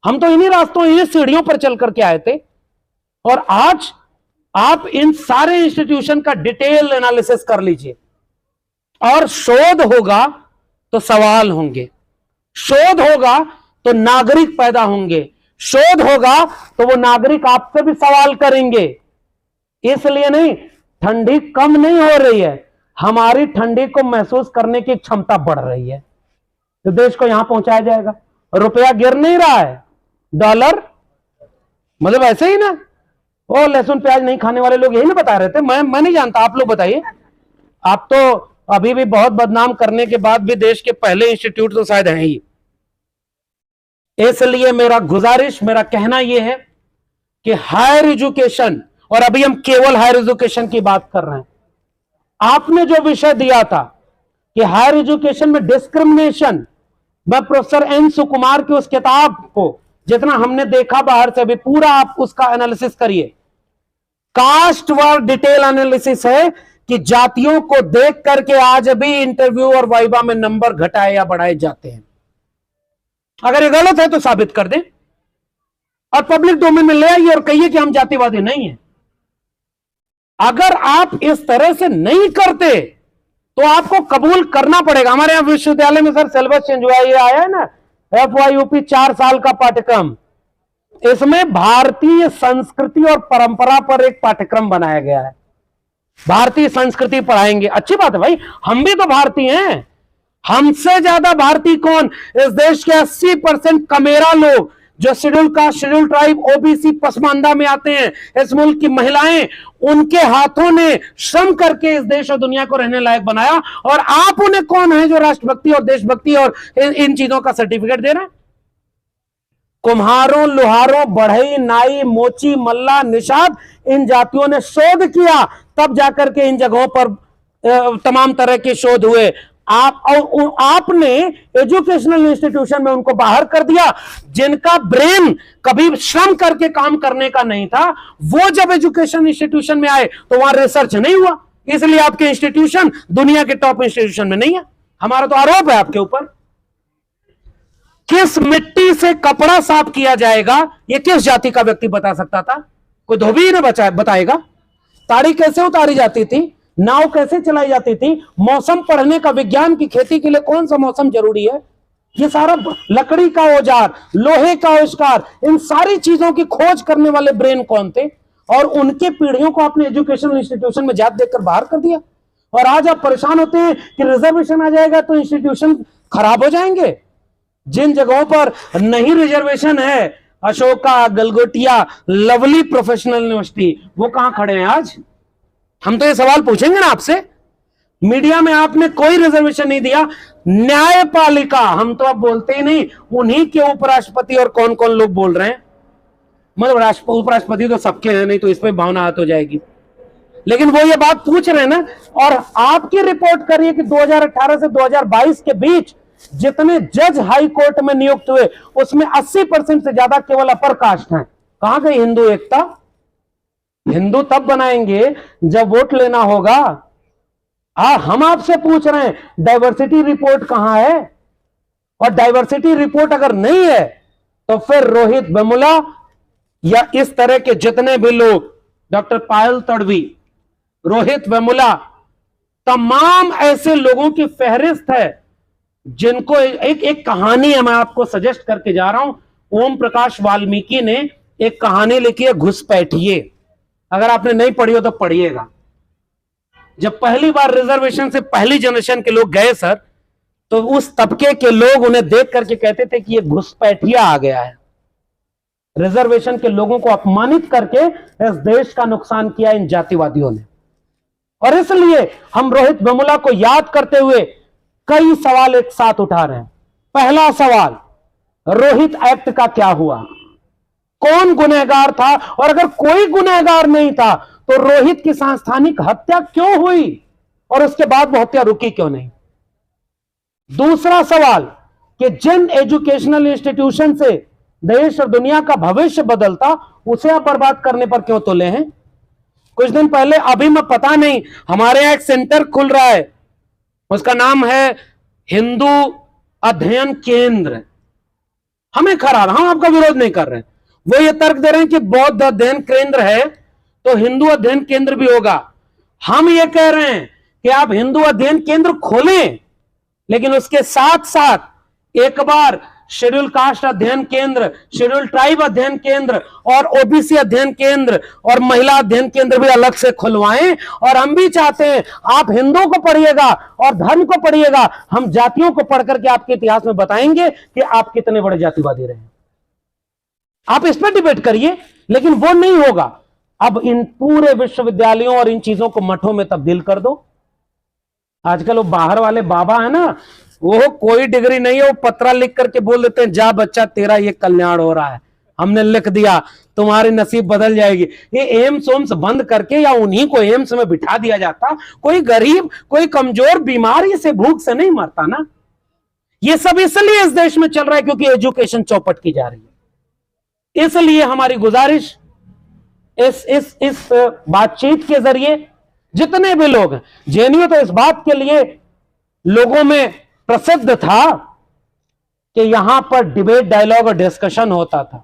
हम तो इन्हीं रास्तों, इन्हीं सीढ़ियों पर चल करके आए थे। और आज आप इन सारे इंस्टीट्यूशन का डिटेल एनालिसिस कर लीजिए, और शोध होगा तो सवाल होंगे, शोध होगा तो नागरिक पैदा होंगे, शोध होगा तो वो नागरिक आपसे भी सवाल करेंगे। इसलिए नहीं, ठंडी कम नहीं हो रही है, हमारी ठंडी को महसूस करने की क्षमता बढ़ रही है, तो देश को यहां पहुंचाया जाएगा। रुपया गिर नहीं रहा है, डॉलर मतलब ऐसे ही ना। वो लहसुन प्याज नहीं खाने वाले लोग यही ना बता रहे थे, मैं नहीं जानता, आप लोग बताइए। आप तो अभी भी बहुत बदनाम करने के बाद भी देश के पहले इंस्टीट्यूट तो शायद हैं ही। इसलिए मेरा गुजारिश, मेरा कहना यह है कि हायर एजुकेशन, और अभी हम केवल हायर एजुकेशन की बात कर रहे हैं, आपने जो विषय दिया था कि हायर एजुकेशन में डिस्क्रिमिनेशन, मैं प्रोफेसर एन सुकुमार की उस किताब को जितना हमने देखा बाहर से, अभी पूरा आप उसका एनालिसिस करिए। कास्ट वार डिटेल एनालिसिस है कि जातियों को देख करके आज भी इंटरव्यू और वाइवा में नंबर घटाए या बढ़ाए जाते हैं। अगर ये गलत है तो साबित कर दें और पब्लिक डोमेन में ले आइए और कहिए कि हम जातिवादी नहीं हैं। अगर आप इस तरह से नहीं करते तो आपको कबूल करना पड़ेगा। हमारे यहां विश्वविद्यालय में सर सिलेबस चेंज हुआ, ये आया है ना FYUP 4 साल का पाठ्यक्रम, इसमें भारतीय संस्कृति और परंपरा पर एक पाठ्यक्रम बनाया गया है। भारतीय संस्कृति पढ़ाएंगे, अच्छी बात है भाई, हम भी तो भारतीय हैं। हमसे ज्यादा भारतीय कौन? इस देश के 80% कमेरा लोग जो schedule caste, schedule tribe, OBC, Pasmanda में आते हैं, इस मुल्क की महिलाएं, उनके हाथों ने श्रम करके इस देश और दुनिया को रहने लायक बनाया। और आप उन्हें कौन है जो राष्ट्रभक्ति और देशभक्ति और इन चीजों का सर्टिफिकेट दे रहे हैं? कुम्हारों, लोहारों, बढ़ई, नाई, मोची, मल्ला, निषाद, इन जातियों ने शोध किया, तब जाकर के इन जगहों पर तमाम तरह के शोध हुए। आपने एजुकेशनल इंस्टीट्यूशन में उनको बाहर कर दिया। जिनका ब्रेन कभी श्रम करके काम करने का नहीं था, वो जब एजुकेशन इंस्टीट्यूशन में आए तो वहां रिसर्च नहीं हुआ, इसलिए आपके इंस्टीट्यूशन दुनिया के टॉप इंस्टीट्यूशन में नहीं है। हमारा तो आरोप है आपके ऊपर। किस मिट्टी से कपड़ा साफ किया जाएगा, यह किस जाति का व्यक्ति बता सकता था? कोई धोबी ही ना बताएगा। ताड़ी कैसे उतारी जाती थी, नाव कैसे चलाई जाती थी, मौसम पढ़ने का, विज्ञान की खेती के लिए कौन सा मौसम जरूरी है, ये सारा लकड़ी का औजार, लोहे का आविष्कार, इन सारी चीजों की खोज करने वाले ब्रेन कौन थे? और उनके पीढ़ियों को आपने एजुकेशन इंस्टीट्यूशन में जात देकर बाहर कर दिया। और आज आप परेशान होते हैं कि रिजर्वेशन आ जाएगा तो इंस्टीट्यूशन खराब हो जाएंगे। जिन जगहों पर नहीं रिजर्वेशन है, Ashoka, Galgotia, lovely professional university, वो कहां खड़े हैं आज? हम तो ये सवाल पूछेंगे ना आपसे। मीडिया में आपने कोई रिजर्वेशन नहीं दिया। न्यायपालिका, हम तो अब बोलते ही नहीं, उन्हीं के उपराष्ट्रपति और कौन कौन लोग बोल रहे हैं। मतलब उपराष्ट्रपति तो सबके हैं, नहीं तो इसमें भावना हाथ हो जाएगी। लेकिन वो ये बात पूछ रहे हैं ना, और आपकी रिपोर्ट करिए कि 2018 से 2022 के बीच जितने जज हाई कोर्ट में नियुक्त हुए, उसमें 80% से ज्यादा केवल अपर कास्ट हैं। कहां गई हिंदू एकता? हिंदू तब बनाएंगे जब वोट लेना होगा। हम आपसे पूछ रहे हैं, डाइवर्सिटी रिपोर्ट कहां है? और डाइवर्सिटी रिपोर्ट अगर नहीं है तो फिर रोहित वेमुला या इस तरह के जितने भी लोग, डॉक्टर पायल तड़वी, रोहित वेमुला, तमाम ऐसे लोगों की फहरिस्त है जिनको एक कहानी है, मैं आपको सजेस्ट करके जा रहा हूं। ओम प्रकाश वाल्मीकि ने एक कहानी लिखी है, घुसपैठिए। अगर आपने नहीं पढ़ी हो तो पढ़िएगा। जब पहली बार रिजर्वेशन से पहली जनरेशन के लोग गए सर, तो उस तबके के लोग उन्हें देख करके कहते थे कि ये घुसपैठिया आ गया है। रिजर्वेशन के लोगों को अपमानित करके इस देश का नुकसान किया इन जातिवादियों ने। और इसलिए हम रोहित वेमुला को याद करते हुए कई सवाल एक साथ उठा रहे हैं। पहला सवाल, रोहित एक्ट का क्या हुआ? कौन गुनहगार था? और अगर कोई गुनहगार नहीं था तो रोहित की सांस्थानिक हत्या क्यों हुई और उसके बाद वो हत्या रुकी क्यों नहीं? दूसरा सवाल कि जिन एजुकेशनल इंस्टीट्यूशन से देश और दुनिया का भविष्य बदलता, उसे आप बर्बाद करने पर क्यों तुले हैं? कुछ दिन पहले, अभी मैं पता नहीं, हमारे यहां एक सेंटर खुल रहा है, उसका नाम है हिंदू अध्ययन केंद्र। हमें खराब, हम आपका विरोध नहीं कर रहे हैं, वो ये तर्क दे रहे हैं कि बौद्ध अध्ययन केंद्र है तो हिंदू अध्ययन केंद्र भी होगा। हम ये कह रहे हैं कि आप हिंदू अध्ययन केंद्र खोलें, लेकिन उसके साथ साथ एक बार शेड्यूल कास्ट अध्ययन केंद्र, शेड्यूल ट्राइब अध्ययन केंद्र और ओबीसी अध्ययन केंद्र और महिला अध्ययन केंद्र भी अलग से खुलवाएं। और हम भी चाहते हैं आप हिंदुओं को पढ़िएगा और धर्म को पढ़िएगा, हम जातियों को पढ़ करके आपके इतिहास में बताएंगे कि आप कितने बड़े जातिवादी रहे। आप इस पर डिबेट करिए, लेकिन वो नहीं होगा। अब इन पूरे विश्वविद्यालयों और इन चीजों को मठों में तब्दील कर दो। आजकल वो बाहर वाले बाबा है ना, वो कोई डिग्री नहीं है, वो पत्रा लिख करके बोल देते हैं, जा बच्चा तेरा ये कल्याण हो रहा है, हमने लिख दिया, तुम्हारी नसीब बदल जाएगी। ये एम्स ओम्स बंद करके या उन्हीं को एम्स में बिठा दिया जाता, कोई गरीब, कोई कमजोर बीमार इसे भूख से नहीं मरता ना। ये सब इसलिए इस देश में चल रहा है क्योंकि एजुकेशन चौपट की जा रही है। इसलिए हमारी गुजारिश इस बातचीत के जरिए जितने भी लोग हैं, जेएनयू तो इस बात के लिए लोगों में प्रसिद्ध था कि यहां पर डिबेट, डायलॉग और डिस्कशन होता था।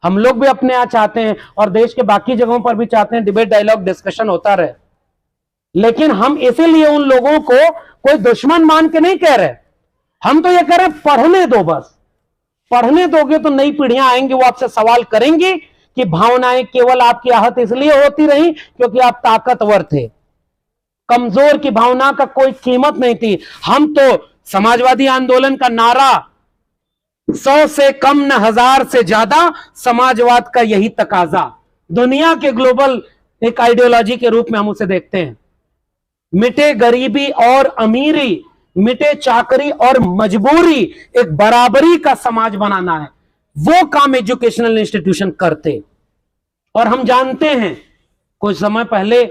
हम लोग भी अपने यहां चाहते हैं और देश के बाकी जगहों पर भी चाहते हैं डिबेट, डायलॉग, डिस्कशन होता रहे। लेकिन हम इसीलिए उन लोगों को कोई दुश्मन मान के नहीं कह रहे, हम तो ये कह रहे पढ़ने दो, बस पढ़ने दोगे तो नई पीढ़ियां आएंगी, वो आपसे सवाल करेंगी कि भावनाएं केवल आपकी आहत इसलिए होती रही क्योंकि आप ताकतवर थे, कमजोर की भावना का कोई कीमत नहीं थी। हम तो समाजवादी आंदोलन का नारा 100 से कम न 1000 से ज्यादा, समाजवाद का यही तकाजा, दुनिया के ग्लोबल एक आइडियोलॉजी के रूप में हम उसे देखते हैं। मिटे गरीबी और अमीरी, मिटे चाकरी और मजबूरी, एक बराबरी का समाज बनाना है, वो काम एजुकेशनल इंस्टीट्यूशन करते। और हम जानते हैं कुछ समय पहले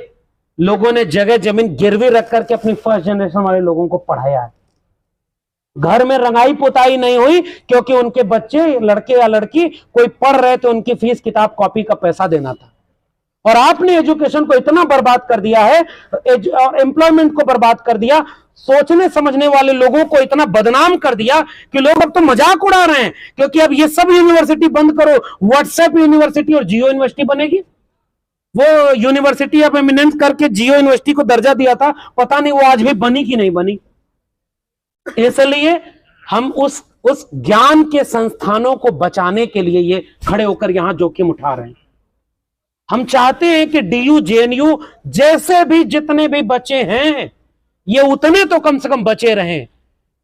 लोगों ने जगह जमीन गिरवी रख करके अपनी फर्स्ट जनरेशन वाले लोगों को पढ़ाया है। घर में रंगाई पुताई नहीं हुई क्योंकि उनके बच्चे, लड़के या लड़की कोई पढ़ रहे थे, उनकी फीस, किताब, कॉपी का पैसा देना था। और आपने एजुकेशन को इतना बर्बाद कर दिया है, एम्प्लॉयमेंट को बर्बाद कर दिया, सोचने समझने वाले लोगों को इतना बदनाम कर दिया कि लोग अब तो मजाक उड़ा रहे हैं क्योंकि अब ये सब यूनिवर्सिटी बंद करो, व्हाट्सएप यूनिवर्सिटी और जियो यूनिवर्सिटी बनेगी। वो यूनिवर्सिटी ऑफ एमिनेंस करके जियो यूनिवर्सिटी को दर्जा दिया था, पता नहीं वो आज भी बनी कि नहीं बनी। इसलिए हम उस ज्ञान के संस्थानों को बचाने के लिए ये खड़े होकर यहां जोखिम उठा रहे हैं। हम चाहते हैं कि डीयू, जेएनयू जैसे भी जितने भी बच्चे हैं, ये उतने तो कम से कम बचे रहें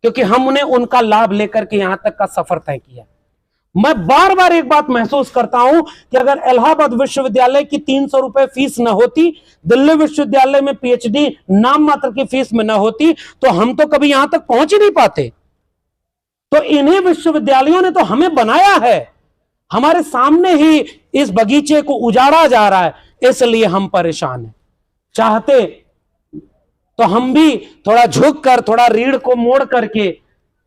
क्योंकि हमने उनका लाभ लेकर के यहां तक का सफर तय किया। मैं बार बार एक बात महसूस करता हूं कि अगर इलाहाबाद विश्वविद्यालय की 300 रुपए फीस न होती, दिल्ली विश्वविद्यालय में पीएचडी नाम मात्र की फीस में न होती, तो हम तो कभी यहां तक पहुंच ही नहीं पाते। तो इन्हीं विश्वविद्यालयों ने तो हमें बनाया है, हमारे सामने ही इस बगीचे को उजाड़ा जा रहा है, इसलिए हम परेशान हैं। चाहते तो हम भी थोड़ा झुक कर, थोड़ा रीढ़ को मोड़ करके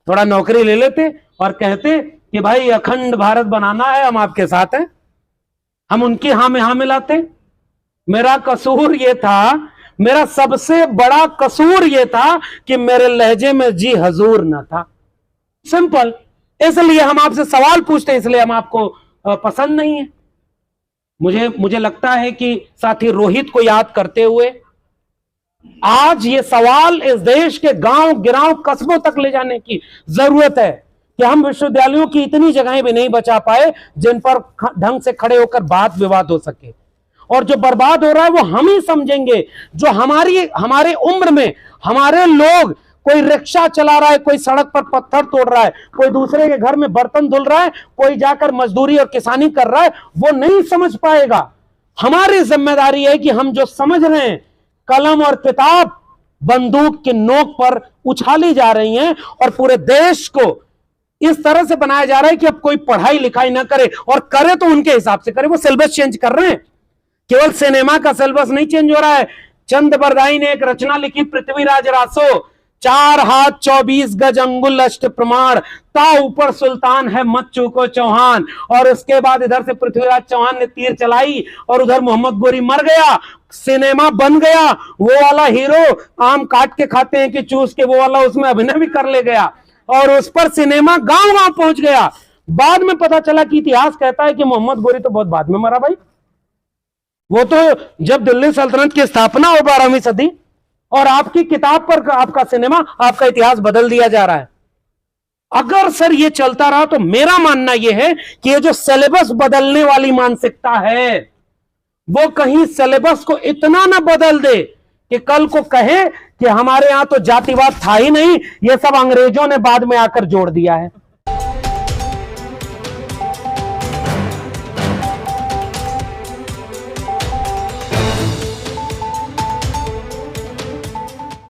थोड़ा नौकरी ले लेते और कहते कि भाई अखंड भारत बनाना है, हम आपके साथ हैं, हम उनकी हां में हां मिलाते। मेरा कसूर यह था, मेरा सबसे बड़ा कसूर यह था कि मेरे लहजे में जी हजूर न था, सिंपल। इसलिए हम आपसे सवाल पूछते, इसलिए हम आपको पसंद नहीं है। मुझे लगता है कि साथी रोहित को याद करते हुए आज ये सवाल इस देश के गांव गिराव कस्बों तक ले जाने की जरूरत है कि हम विश्वविद्यालयों की इतनी जगहें भी नहीं बचा पाए जिन पर ढंग से खड़े होकर बात विवाद हो सके। और जो बर्बाद हो रहा है वो हम ही समझेंगे, जो हमारे उम्र में हमारे लोग, कोई रिक्शा चला रहा है, कोई सड़क पर पत्थर तोड़ रहा है, कोई दूसरे के घर में बर्तन धुल रहा है, कोई जाकर मजदूरी और किसानी कर रहा है, वो नहीं समझ पाएगा। हमारी जिम्मेदारी है कि हम जो समझ रहे हैं, कलम और किताब बंदूक की नोक पर उछाली जा रही हैं और पूरे देश को इस तरह से बनाया जा रहा है कि अब कोई पढ़ाई लिखाई ना करे, और करे तो उनके हिसाब से करे। वो सिलेबस चेंज कर रहे हैं, केवल सिनेमा का सिलेबस नहीं चेंज हो रहा है। चंद बरदाई ने एक रचना लिखी, पृथ्वीराज रासो, 4 हाथ 24 गज अंगुल अष्ट प्रमाण, ता ऊपर सुल्तान है मत चूको चौहान। और उसके बाद इधर से पृथ्वीराज चौहान ने तीर चलाई और उधर मोहम्मद गोरी मर गया, सिनेमा बन गया। वो वाला हीरो आम काट के खाते हैं कि चूस के, वो वाला उसमें अभिनय भी कर ले गया और उस पर सिनेमा गांव गांव पहुंच गया। बाद में पता चला कि इतिहास कहता है कि मोहम्मद गोरी तो बहुत बाद में मरा भाई, वो तो जब दिल्ली सल्तनत की स्थापना हो 12वीं सदी, और आपकी किताब पर आपका सिनेमा, आपका इतिहास बदल दिया जा रहा है। अगर सर ये चलता रहा तो मेरा मानना यह है कि ये जो सिलेबस बदलने वाली मानसिकता है, वो कहीं सिलेबस को इतना ना बदल दे कि कल को कहे कि हमारे यहां तो जातिवाद था ही नहीं, ये सब अंग्रेजों ने बाद में आकर जोड़ दिया है।